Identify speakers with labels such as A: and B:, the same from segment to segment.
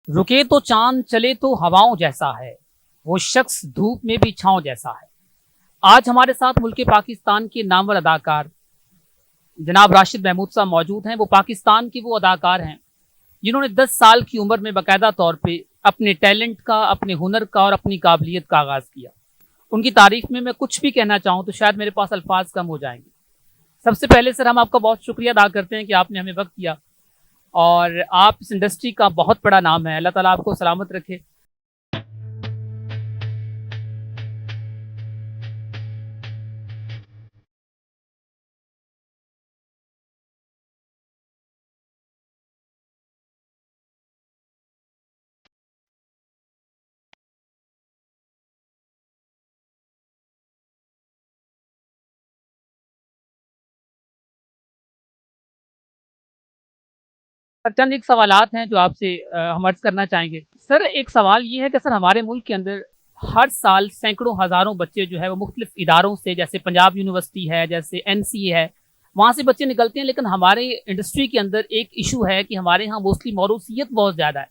A: رکے تو چاند چلے تو ہواؤں جیسا ہے، وہ شخص دھوپ میں بھی چھاؤں جیسا ہے۔ آج ہمارے ساتھ ملک پاکستان کے نامور اداکار جناب راشد محمود صاحب موجود ہیں۔ وہ پاکستان کے وہ اداکار ہیں جنہوں نے 10 سال کی عمر میں باقاعدہ طور پہ اپنے ٹیلنٹ کا، اپنے ہنر کا اور اپنی قابلیت کا آغاز کیا۔ ان کی تعریف میں کچھ بھی کہنا چاہوں تو شاید میرے پاس الفاظ کم ہو جائیں گے۔ سب سے پہلے سر ہم آپ کا بہت شکریہ ادا کرتے ہیں کہ آپ نے ہمیں وقت دیا، اور آپ اس انڈسٹری کا بہت بڑا نام ہے۔ اللہ تعالیٰ آپ کو سلامت رکھے۔ چند ایک سوالات ہیں جو آپ سے ہم عرض کرنا چاہیں گے۔ سر ایک سوال یہ ہے کہ سر ہمارے ملک کے اندر ہر سال سینکڑوں ہزاروں بچے جو ہے وہ مختلف اداروں سے، جیسے پنجاب یونیورسٹی ہے، جیسے NCA ہے، وہاں سے بچے نکلتے ہیں، لیکن ہمارے انڈسٹری کے اندر ایک ایشو ہے کہ ہمارے ہاں موسٹلی موروثیت بہت زیادہ ہے۔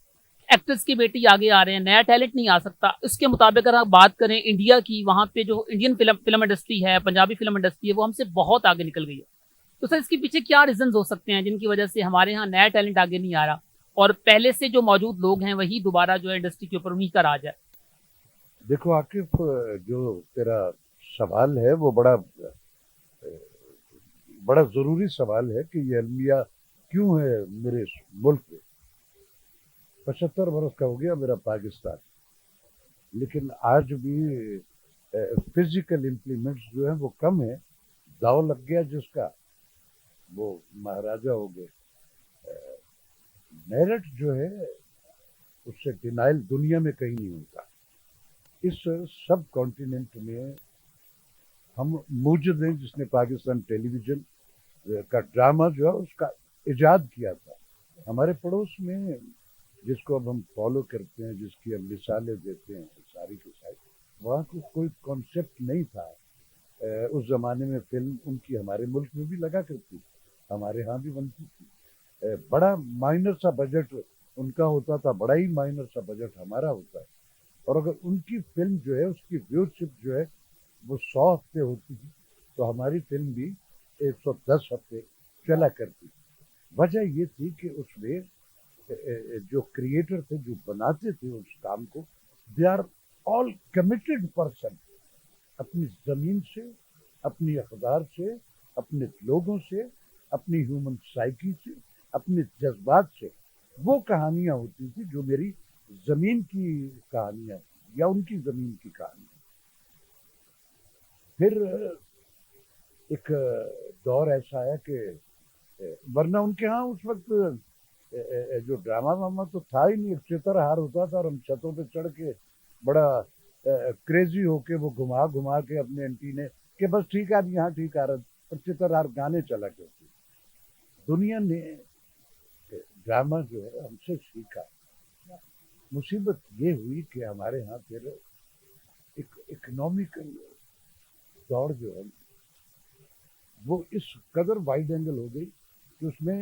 A: ایکٹرز کی بیٹی آگے آ رہے ہیں، نیا ٹیلنٹ نہیں آ سکتا۔ اس کے مطابق اگر آپ بات کریں انڈیا کی، وہاں پہ جو انڈین فلم انڈسٹری ہے، پنجابی فلم انڈسٹری ہے، وہ ہم سے بہت آگے نکل گئی ہے۔ تو سر اس کے پیچھے کیا ریزنز ہو سکتے ہیں جن کی وجہ سے ہمارے ہاں نیا ٹیلنٹ آگے نہیں آ رہا، اور پہلے سے جو موجود لوگ ہیں وہی دوبارہ جو ہے انڈسٹری کے اوپر انہیں کا راج ہے؟
B: دیکھو عاقف، جو تیرا سوال ہے وہ بڑا ضروری سوال ہے کہ یہ المیہ کیوں ہے میرے ملک میں۔ 75 برس کا ہو گیا میرا پاکستان، لیکن آج بھی فزیکل امپلیمنٹس جو ہیں وہ کم ہیں۔ داؤ لگ گیا جس کا وہ مہاراجہ ہو گئے۔ میرٹ جو ہے اس سے ڈینائل دنیا میں کہیں نہیں ہوتا۔ اس سب کانٹیننٹ میں ہم موجود ہیں جس نے پاکستان ٹیلی ویژن کا ڈرامہ جو ہے اس کا ایجاد کیا تھا۔ ہمارے پڑوس میں جس کو اب ہم فالو کرتے ہیں، جس کی ہم مثالیں دیتے ہیں ساری کی ساری، وہاں کو کوئی کانسیپٹ نہیں تھا۔ اس زمانے میں فلم ان کی ہمارے ملک میں بھی لگا کرتی، ہمارے ہاں بھی بنتی تھی۔ بڑا مائنر سا بجٹ ان کا ہوتا تھا، بڑا ہی مائنر سا بجٹ ہمارا ہوتا ہے۔ اور اگر ان کی فلم جو ہے اس کی ویورشپ جو ہے وہ 100 ہفتے ہوتی تھی تو ہماری فلم بھی 110 ہفتے چلا کرتی۔ وجہ یہ تھی کہ اس میں جو کریٹر تھے، جو بناتے تھے اس کام کو، they are all committed person, اپنی زمین سے، اپنی اقدار سے، اپنے لوگوں سے، اپنی ہیومن سائیکی سے، اپنے جذبات سے۔ وہ کہانیاں ہوتی تھی جو میری زمین کی کہانیاں تھیں یا ان کی زمین کی کہانیاں۔ پھر ایک دور ایسا آیا کہ ورنہ ان کے ہاں اس وقت جو ڈرامہ واما تو تھا ہی نہیں، ایک چتر ہار ہوتا تھا اور ہم چھتوں پہ چڑھ کے بڑا کریزی ہو کے وہ گھما گھما کے اپنے انٹینے کہ بس ٹھیک ہے اب یہاں ٹھیک آ رہا، اور چتر ہار گانے چلا کرتے۔ دنیا نے ڈرامہ جو ہے ہم سے سیکھا۔ مصیبت یہ ہوئی کہ ہمارے ہاں پھر ایک اکنامیکل دوڑ جو ہے وہ اس قدر وائڈ اینگل ہو گئی کہ اس میں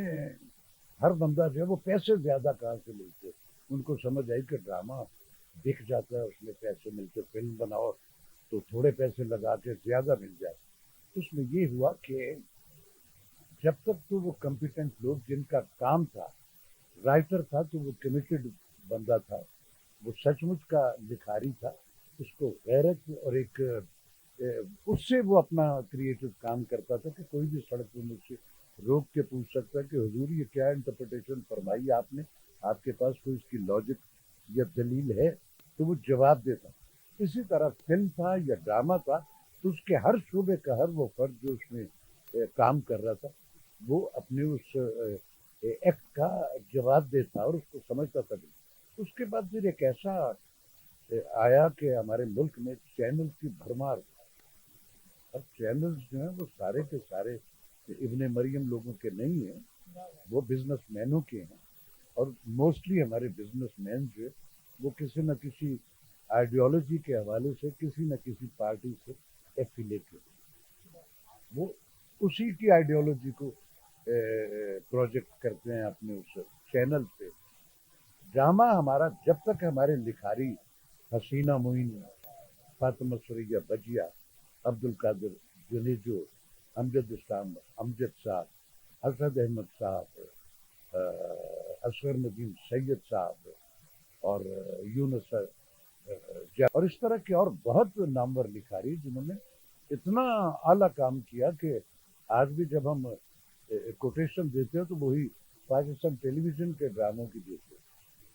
B: ہر بندہ جو ہے وہ پیسے زیادہ کہاں سے ملتے، ان کو سمجھ آئی کہ ڈرامہ دکھ جاتا ہے، اس میں پیسے ملتے، فلم بناؤ تو تھوڑے پیسے لگا کے زیادہ مل جائے۔ اس میں یہ ہوا کہ جب تک تو وہ کمپیٹنٹ لوگ جن کا کام تھا، رائٹر تھا تو وہ کمیٹڈ بندہ تھا، وہ سچ مچ کا لکھاری تھا، اس کو غیرت اور ایک اس سے وہ اپنا کریٹو کام کرتا تھا کہ کوئی بھی سڑک پہ مجھ سے روک کے پوچھ سکتا ہے کہ حضور یہ کیا انٹرپریٹیشن فرمائی آپ نے، آپ کے پاس کوئی اس کی لاجک یا دلیل ہے، تو وہ جواب دیتا۔ اسی طرح فلم تھا یا ڈرامہ تھا تو اس کے ہر شعبے کا ہر وہ فرد جو اس میں کام کر رہا تھا وہ اپنے اس ایکٹ کا جواب دیتا اور اس کو سمجھتا تھا۔ اس کے بعد پھر ایک ایسا آیا کہ ہمارے ملک میں چینل کی بھرمار، اب چینلز جو ہیں وہ سارے کے سارے ابن مریم لوگوں کے نہیں ہیں، وہ بزنس مینوں کے ہیں، اور موسٹلی ہمارے بزنس مین جو ہے وہ کسی نہ کسی آئیڈیالوجی کے حوالے سے کسی نہ کسی پارٹی سے ایفیلیٹ ہوتے، وہ اسی کی آئیڈیالوجی کو پروجیکٹ کرتے ہیں اپنے اس چینل پہ۔ ड्रामा हमारा जब तक हमारे लिखारी हसीना मोइन, फातिमा सुरैया बजिया, अब्दुल कादिर जुनेजो, अमजद इस्लाम, अमजद साहब, असद अहमद साहब, असगर नदीम सैयद साहब और यूनुस और इस तरह के और बहुत नामवर लिखारी जिन्होंने इतना आला काम किया कि आज भी जब हम कोटेशन देते हैं तो वही पाकिस्तान टेलीविजन के ड्रामों की देते हैं।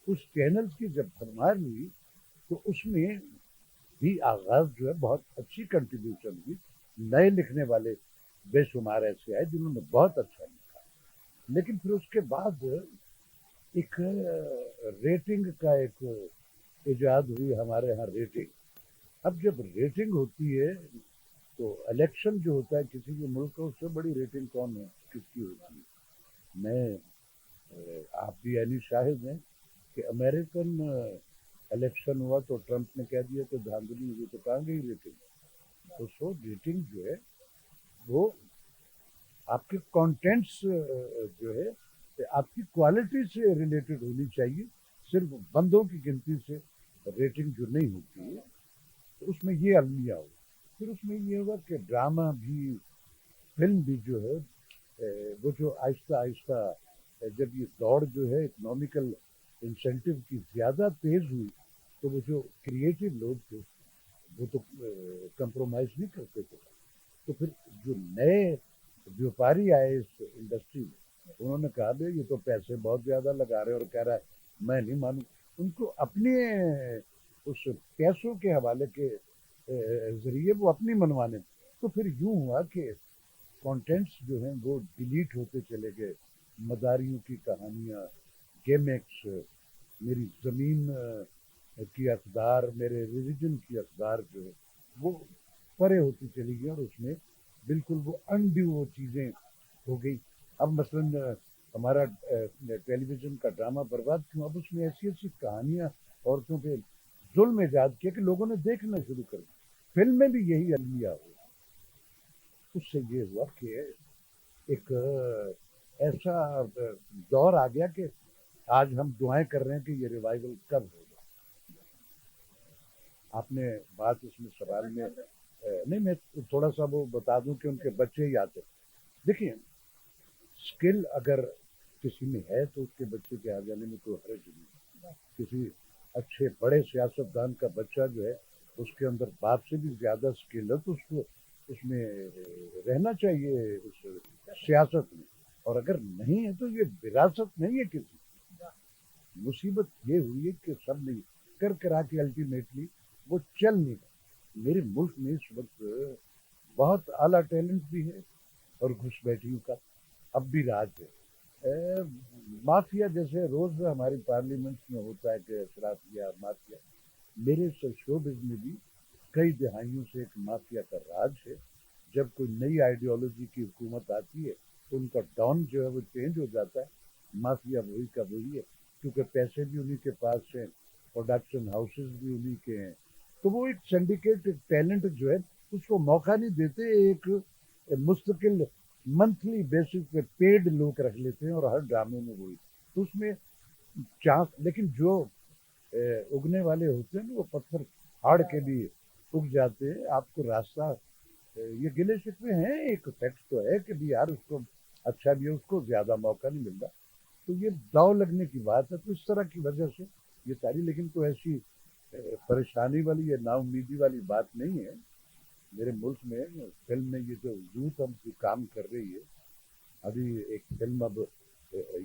B: उस चैनल्स की जब फरमार हुई तो उसमें भी आगाज जो है बहुत अच्छी कंट्रीब्यूशन हुई। नए लिखने वाले बेशुमार ऐसे आए जिन्होंने बहुत अच्छा लिखा, लेकिन फिर उसके बाद एक रेटिंग का एक इजाद हुई हमारे यहाँ रेटिंग। अब जब रेटिंग होती है तो इलेक्शन जो होता है किसी भी मुल्क का, उससे बड़ी रेटिंग कौन है, किसकी होती है। मैं आप भी यानी शाहिद हैं कि अमेरिकन इलेक्शन हुआ तो ट्रंप ने कह दिया कि धांधली हुई, तो कहाँ गई रेटिंग। तो सो रेटिंग जो है वो आपके कंटेंट्स जो है आपकी क्वालिटी से रिलेटेड होनी चाहिए, सिर्फ बंदों की गिनती से रेटिंग जो नहीं होती है। तो उसमें ये अलमिया हो। फिर उसमें ये होगा कि ड्रामा भी, फिल्म भी जो है वो जो आहिस्ता आहिस्ता जब ये दौड़ जो है इकोनॉमिकल इंसेंटिव की ज़्यादा तेज़ हुई तो वो जो क्रिएटिव लोग थे वो तो कंप्रोमाइज़ नहीं करते थे। तो फिर जो नए व्यापारी आए इस इंडस्ट्री में उन्होंने कहा भाई ये तो पैसे बहुत ज़्यादा लगा रहे हैं और कह रहा है मैं नहीं मानूँ। उनको अपने उस पैसों के हवाले के ज़रिए वो अपनी मनवाने। तो फिर यूँ हुआ कि कंटेंट्स जो हैं वो डिलीट होते चले गए। मदारियों की कहानियाँ, गेमेक्स, मेरी ज़मीन की अखबार, मेरे रिलीजन की अखबार जो है वो परे होती चली गई और उसमें बिल्कुल वो अनड्यू वो चीज़ें हो गई। अब मसलन हमारा टेलीविज़न का ड्रामा बर्बाद क्यों, अब उसमें ऐसी ऐसी कहानियाँ औरतों पे जुल्म ईजाद किया कि लोगों ने देखना शुरू कर दिया। फिल्म में भी यही अलमिया हुआ। उससे ये हुआ कि एक ऐसा दौर आ गया कि आज हम दुआएं कर रहे हैं कि ये रिवाइवल कब होगा। आपने बात इसमें सवाल में नहीं, मैं थोड़ा सा वो बता दूं कि उनके बच्चे ही आते। देखिए स्किल अगर किसी में है तो उसके बच्चे के आ जाने में कोई हर्ज नहीं। किसी अच्छे बड़े सियासतदान का बच्चा जो है उसके अंदर बाप से भी ज्यादा स्किल है तो उसको उसमें रहना चाहिए उस सियासत में। और अगर नहीं है तो ये विरासत नहीं है किसी। मुसीबत ये हुई है कि सब नहीं कर करा के अल्टीमेटली वो चल नहीं रहा। मेरे मुल्क में इस वक्त बहुत आला टैलेंट भी है और घुसपैठियों का अब भी राज है। माफिया जैसे रोज हमारी पार्लियामेंट में होता है कि शराफिया माफिया, मेरे शोबिज में भी कई दहाइयों से एक माफिया का राज है। जब कोई नई आइडियोलॉजी की हुकूमत आती है तो उनका डॉन जो है वो चेंज हो जाता है। माफिया वही का वही है क्योंकि पैसे भी उन्हीं के पास हैं, प्रोडक्शन हाउसेज भी उन्हीं के हैं। तो वो एक सिंडिकेट टैलेंट जो है उसको मौका नहीं देते। एक मुस्तकिल मंथली बेसिस पे पेड लोग रख लेते हैं और हर ड्रामे में वही। तो उसमें चांस, लेकिन जो उगने वाले होते हैं ना वो पत्थर हाड़ के भी उग जाते हैं। आपको रास्ता ये गिले शिकवे हैं, एक फैक्ट तो है कि भी यार उसको अच्छा भी है, उसको ज्यादा मौका नहीं मिलता। तो ये दाव लगने की बात है। तो इस तरह की वजह से ये सारी, लेकिन कोई ऐसी परेशानी वाली या नाउमीदी वाली बात नहीं है। मेरे मुल्क में फिल्म में ये जो यूथ अब जो काम कर रही है, अभी एक फिल्म अब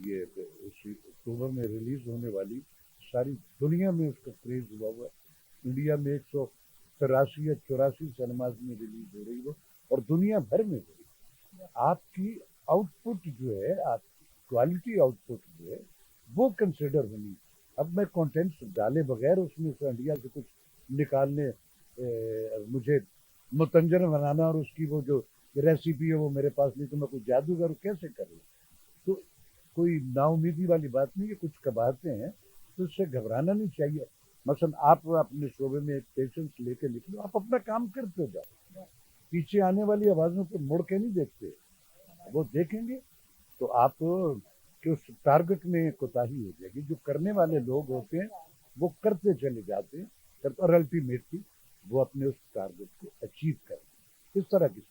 B: ये अक्टूबर में रिलीज होने वाली, सारी दुनिया में उसका क्रेज हुआ है। इंडिया में 183 या 84 सिनेमाज में रिलीज हो रही हो और दुनिया भर में हो रही। आपकी आउटपुट जो है, आपकी क्वालिटी आउटपुट जो है वो कंसिडर होनी। अब मैं कंटेंट्स डाले बगैर उसमें से इंडिया से कुछ निकालने मुझे मुतंजर बनाना और उसकी वो जो रेसिपी है वो मेरे पास नहीं तो मैं कुछ जादूगर कैसे कर लूँ। तो कोई नाउमीदी वाली बात नहीं है, कुछ कबाहते हैं तो इससे घबराना नहीं चाहिए। मसलन आप अपने शोबे में एक पेशेंस लेके निकलो, आप अपना काम करते जाओ, पीछे आने वाली आवाज़ों पे मुड़ के नहीं देखते, वो देखेंगे तो आप کہ اس ٹارگٹ میں کوتاہی ہو جائے گی. جو کرنے والے لوگ ہوتے ہیں وہ کرتے چلے جاتے ہیں اور الٹیمیٹلی وہ اپنے اس ٹارگٹ کو اچیو کریں. اس طرح کی